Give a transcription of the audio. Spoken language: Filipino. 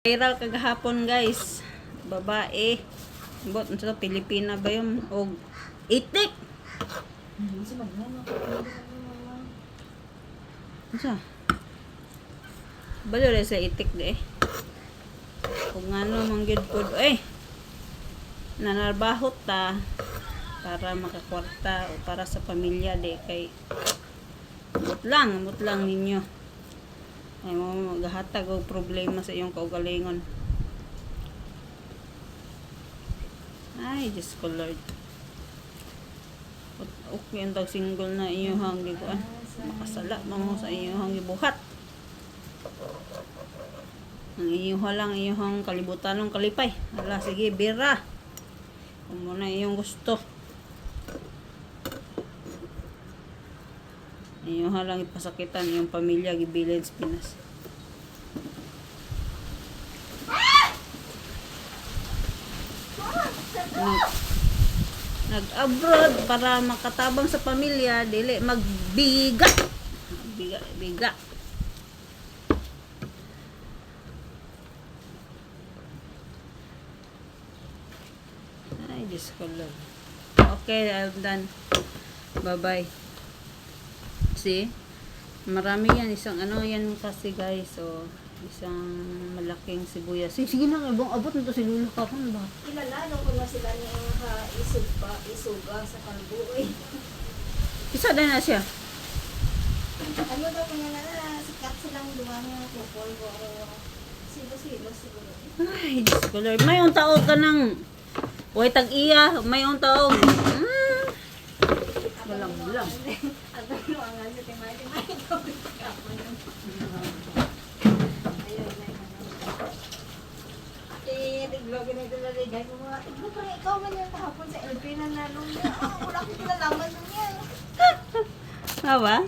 Viral kagahapon guys. Babae. Bot sa Pilipina ba yun? O itik. Ano? Balo rin sa itik de. Kung ano manggid po nanarbahot ta para makakwarta o para sa pamilya de kay mut lang ninyo. Ay mo maghatag og problema sa iyong kaugalingon. Ay, Diyos ko Lord. Okay, ang tag single na iyong gikuan. Makasala mo sa iyong gibuhat. Ang iyong lang iyong kalibutan ng kalipay. Ala, sige, bira. Kung mo na iyong gusto. Iyong lang ipasakitan iyong pamilya gibilin sa Pinas. Nag-abroad para makatabang sa pamilya, dili magbiga. Biga. Ay, Diyos ko Lord. Okay, I'm done. Bye-bye. See? Marami yan. Isang ano yan kasi guys. So, isang malaking sibuyas. Sige na, ibang abot na to si Lula ka. Ano ba? Ilalano ko na sila niya isuga sa kalbuoy. Isa na siya. Ano daw kung na sikat silang duwa nga kupol ko. Silo siguro. Ay, Diyos ko Lord. May untaog ka ng huwag tag-iya. May untaog. Walang. At ano ang ano, timay ito. Tiglogan na ito laligay ko mga. Tiglo pa ikaw man yung kahapon sa LP na nalong niya. Wala ko kinalaman nun yan. Hawa?